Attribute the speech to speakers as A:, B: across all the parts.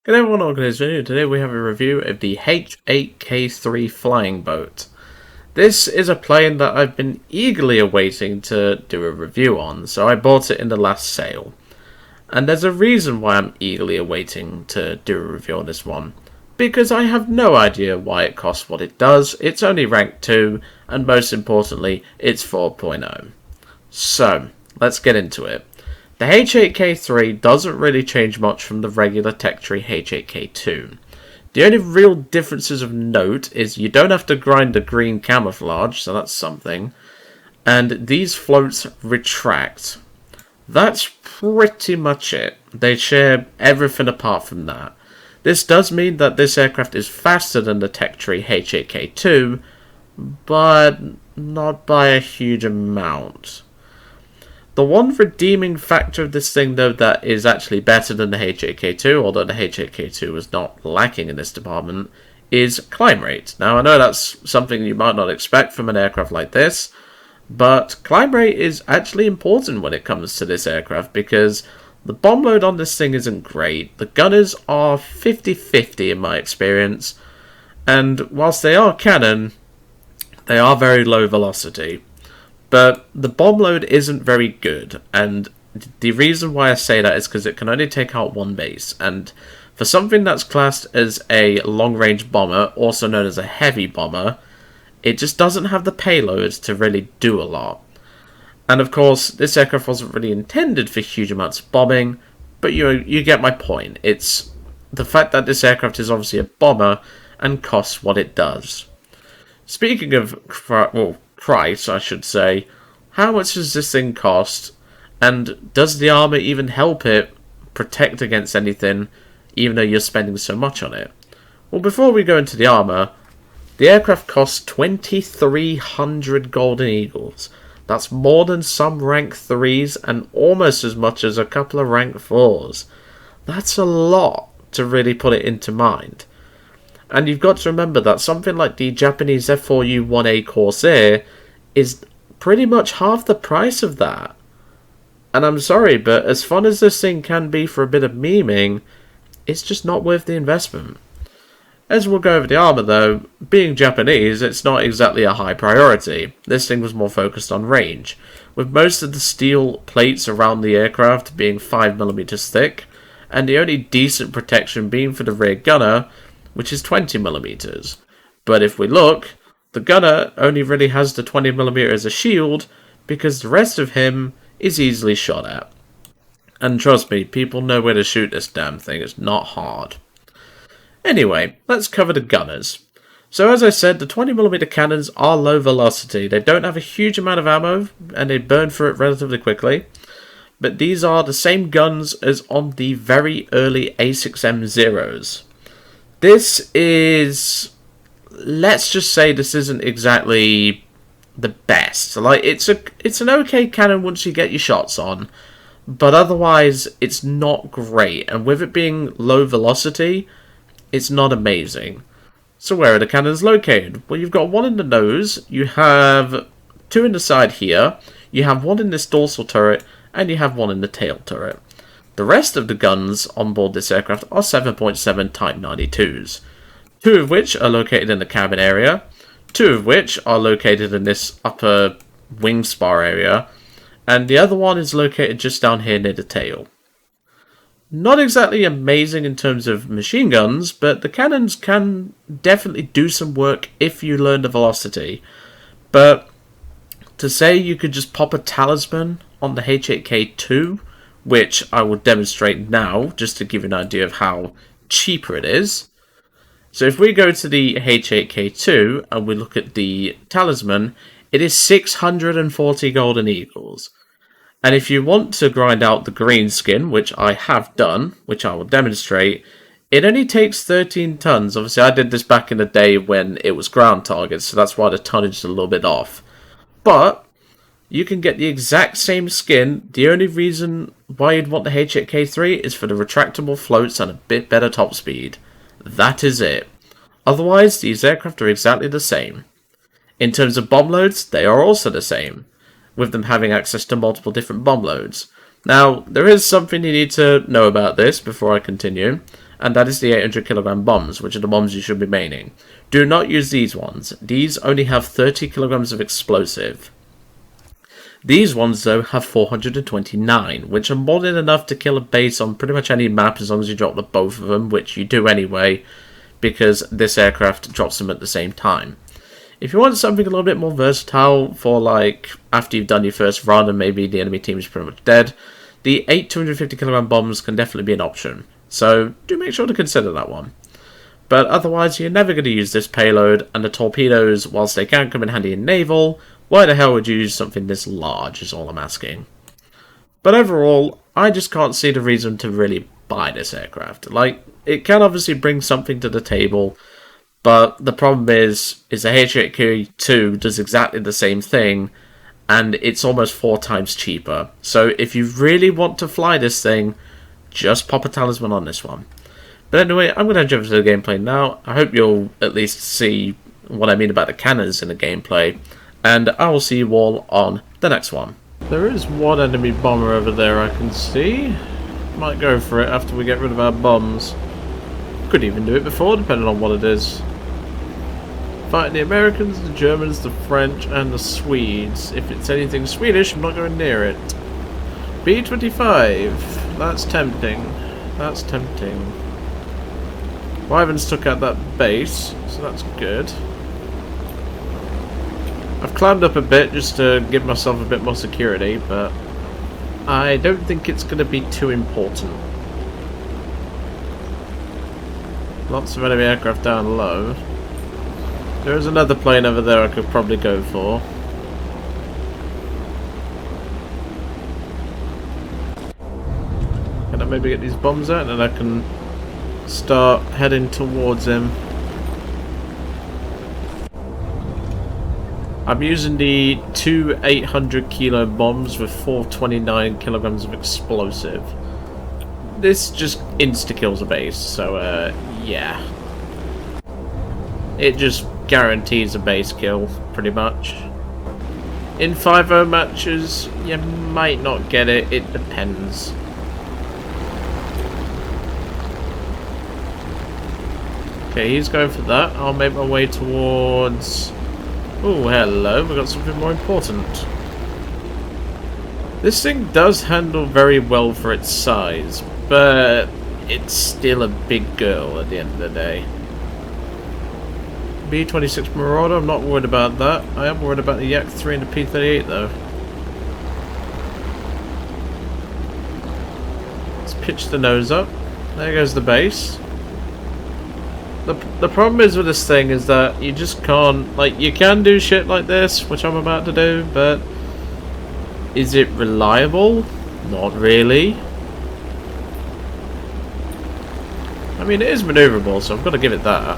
A: Good day everyone, welcome to this video. Today we have a review of the H8K3 flying boat. This is a plane that I've been eagerly awaiting to do a review on, so I bought it in the last sale. And there's a reason why I'm eagerly awaiting to do a review on this one. Because I have no idea why it costs what it does, it's only rank 2, and most importantly, it's 4.0. So, let's get into it. The H8K3 doesn't really change much from the regular tech tree H8K2. The only real differences of note is you don't have to grind the green camouflage, so that's something, and these floats retract. That's pretty much it. They share everything apart from that. This does mean that this aircraft is faster than the tech tree H8K2, but not by a huge amount. The one redeeming factor of this thing, though, that is actually better than the H8K2, although the H8K2 was not lacking in this department, is climb rate. Now, I know that's something you might not expect from an aircraft like this, but climb rate is actually important when it comes to this aircraft, because the bomb load on this thing isn't great. The gunners are 50-50 in my experience, and whilst they are cannon, they are very low velocity. But the bomb load isn't very good, and the reason why I say that is because it can only take out one base, and for something that's classed as a long-range bomber, also known as a heavy bomber, it just doesn't have the payload to really do a lot. And of course, this aircraft wasn't really intended for huge amounts of bombing, but you get my point. It's the fact that this aircraft is obviously a bomber and costs what it does. Speaking of, price, I should say, how much does this thing cost, and does the armor even help it protect against anything, even though you're spending so much on it? Well, before we go into the armor, the aircraft costs 2,300 golden eagles. That's more than some rank 3s and almost as much as a couple of rank 4s. That's a lot to really put it into mind. And you've got to remember that something like the Japanese F4U-1A Corsair is pretty much half the price of that. And I'm sorry, but as fun as this thing can be for a bit of memeing, it's just not worth the investment. As we'll go over the armor though, being Japanese, it's not exactly a high priority. This thing was more focused on range, with most of the steel plates around the aircraft being 5mm thick, and the only decent protection being for the rear gunner, which is 20mm. But if we look, the gunner only really has the 20mm as a shield, because the rest of him is easily shot at. And trust me, people know where to shoot this damn thing, it's not hard. Anyway, let's cover the gunners. So as I said, the 20mm cannons are low velocity. They don't have a huge amount of ammo, and they burn through it relatively quickly. But these are the same guns as on the very early A6M0s. This is, let's just say this isn't exactly the best. Like, it's an okay cannon once you get your shots on, but otherwise it's not great. And with it being low velocity, it's not amazing. So where are the cannons located? Well, you've got one in the nose, you have two in the side here, you have one in this dorsal turret, and you have one in the tail turret. The rest of the guns on board this aircraft are 7.7 Type 92s, two of which are located in the cabin area, two of which are located in this upper wing spar area, and the other one is located just down here near the tail. Not exactly amazing in terms of machine guns, but the cannons can definitely do some work if you learn the velocity. But to say you could just pop a talisman on the H8K2, which I will demonstrate now, just to give you an idea of how cheaper it is. So if we go to the H8K2 and we look at the talisman, it is 640 golden eagles. And if you want to grind out the green skin, which I have done, which I will demonstrate, it only takes 13 tons. Obviously, I did this back in the day when it was ground targets, so that's why the tonnage is a little bit off. But you can get the exact same skin. The only reason why you'd want the H8K3 is for the retractable floats and a bit better top speed. That is it. Otherwise, these aircraft are exactly the same. In terms of bomb loads, they are also the same, with them having access to multiple different bomb loads. Now, there is something you need to know about this before I continue, and that is the 800 kilogram bombs, which are the bombs you should be maining. Do not use these ones. These only have 30 kilograms of explosive. These ones, though, have 429, which are more than enough to kill a base on pretty much any map as long as you drop the both of them, which you do anyway, because this aircraft drops them at the same time. If you want something a little bit more versatile for, like, after you've done your first run and maybe the enemy team is pretty much dead, the 8 250 kilogram bombs can definitely be an option. So, do make sure to consider that one. But otherwise, you're never going to use this payload, and the torpedoes, whilst they can come in handy in naval, why the hell would you use something this large, is all I'm asking. But overall, I just can't see the reason to really buy this aircraft. Like, it can obviously bring something to the table, but the problem is the H8K3 does exactly the same thing, and it's almost 4 times cheaper. So if you really want to fly this thing, just pop a talisman on this one. But anyway, I'm going to jump into the gameplay now. I hope you'll at least see what I mean about the cannons in the gameplay, and I will see you all on the next one. There is one enemy bomber over there I can see. Might go for it after we get rid of our bombs. Could even do it before, depending on what it is. Fighting the Americans, the Germans, the French, and the Swedes. If it's anything Swedish, I'm not going near it. B-25. That's tempting. That's tempting. Wyverns took out that base, so that's good. I've climbed up a bit just to give myself a bit more security, but I don't think it's going to be too important. Lots of enemy aircraft down low. There is another plane over there I could probably go for. Can I maybe get these bombs out and then I can start heading towards him? I'm using the 2 800 kilo bombs with 429 kilograms of explosive. This just insta-kills a base, so yeah. It just guarantees a base kill, pretty much. In 5-0 matches, you might not get it, it depends. Okay, he's going for that. I'll make my way towards... Oh, hello, we've got something more important. This thing does handle very well for its size, but it's still a big girl at the end of the day. B-26 Marauder, I'm not worried about that. I am worried about the Yak-3 and the P-38 though. Let's pitch the nose up. There goes the base. The problem is with this thing is that you just can't, like, you can do shit like this, which I'm about to do, but is it reliable? Not really. I mean, it is maneuverable, so I've got to give it that.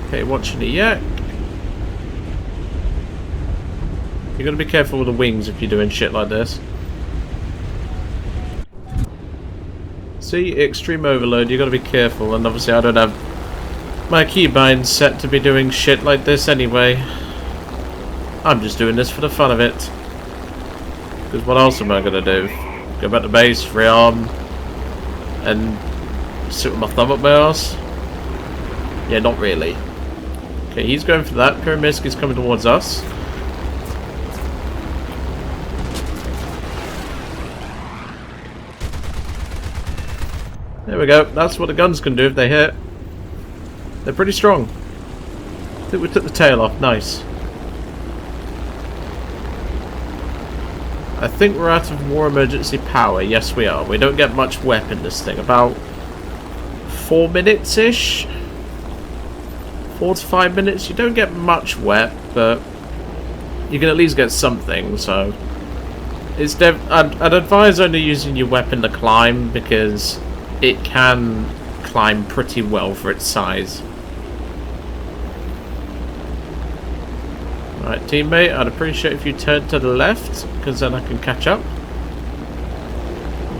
A: Okay, watching the Yak. You've got to be careful with the wings if you're doing shit like this. See, extreme overload, you gotta be careful, and obviously I don't have my keybinds set to be doing shit like this anyway. I'm just doing this for the fun of it. Because what else am I gonna do? Go back to base, rearm, and sit with my thumb up my arse? Yeah, not really. Okay, he's going for that. Pyramidsk is coming towards us. There we go. That's what the guns can do if they hit. They're pretty strong. I think we took the tail off. Nice. I think we're out of war emergency power. Yes, we are. We don't get much WEP in this thing. About 4 minutes-ish? 4 to 5 minutes. You don't get much WEP, but you can at least get something, so... I'd advise only using your weapon to climb, because it can climb pretty well for its size. Alright, teammate, I'd appreciate if you turned to the left, because then I can catch up.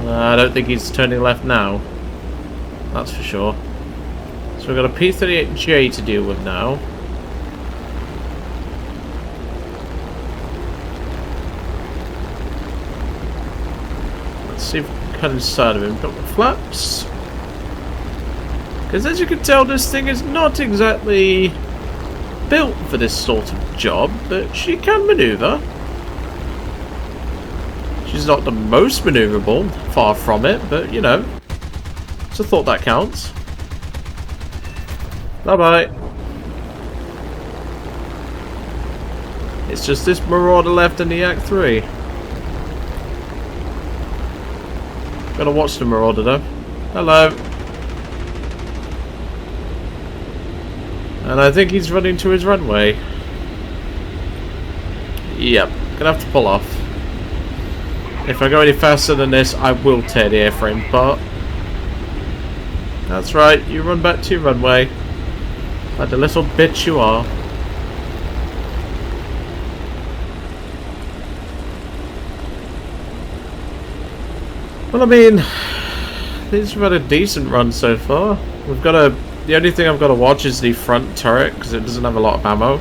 A: I don't think he's turning left now. That's for sure. So we've got a P-38J to deal with now. Let's see if we can cut inside of him. Got the flaps. Because as you can tell, this thing is not exactly built for this sort of job, but she can maneuver. She's not the most maneuverable, far from it, but you know, it's a thought that counts. Bye-bye. It's just this Marauder left in the Act 3. Gotta watch the Marauder though. Hello. And I think he's running to his runway. Yep, gonna have to pull off. If I go any faster than this, I will tear the airframe apart. That's right, you run back to your runway. Like the little bitch you are. Well, I mean, these have had a decent run so far. We've got a... The only thing I've got to watch is the front turret, because it doesn't have a lot of ammo.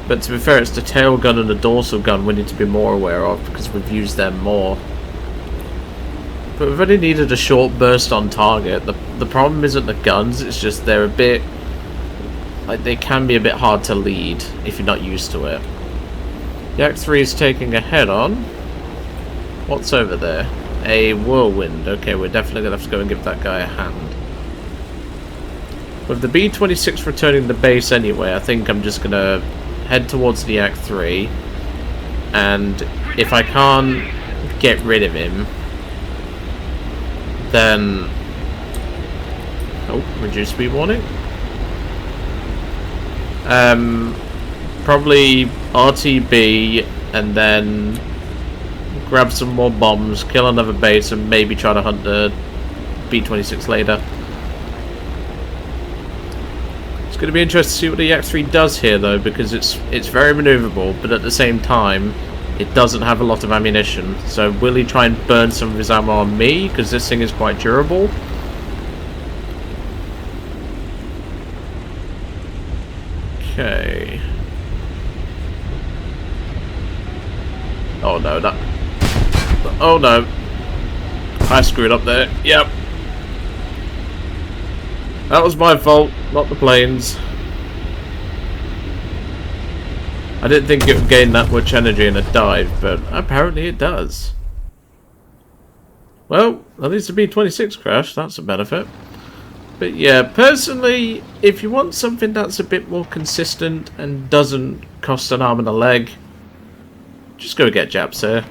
A: But to be fair, it's the tail gun and the dorsal gun we need to be more aware of, because we've used them more. But we've only needed a short burst on target. The problem isn't the guns, it's just they're a bit... Like, they can be a bit hard to lead if you're not used to it. The Act 3 is taking a head-on. What's over there? A whirlwind. Okay, we're definitely going to have to go and give that guy a hand. With the B-26 returning to base anyway, I think I'm just going to head towards the Act 3. And if I can't get rid of him, then... Oh, reduce speed warning. Probably RTB and then grab some more bombs, kill another base, and maybe try to hunt the B-26 later. It's going to be interesting to see what the Yak 3 does here, though, because it's very maneuverable, but at the same time, it doesn't have a lot of ammunition. So will he try and burn some of his ammo on me, because this thing is quite durable? Okay. Oh no, that... Oh no. I screwed up there. Yep. That was my fault, not the plane's. I didn't think it would gain that much energy in a dive, but apparently it does. Well, at least the B-26 crashed, that's a benefit. But yeah, personally, if you want something that's a bit more consistent and doesn't cost an arm and a leg, just go get Japs here.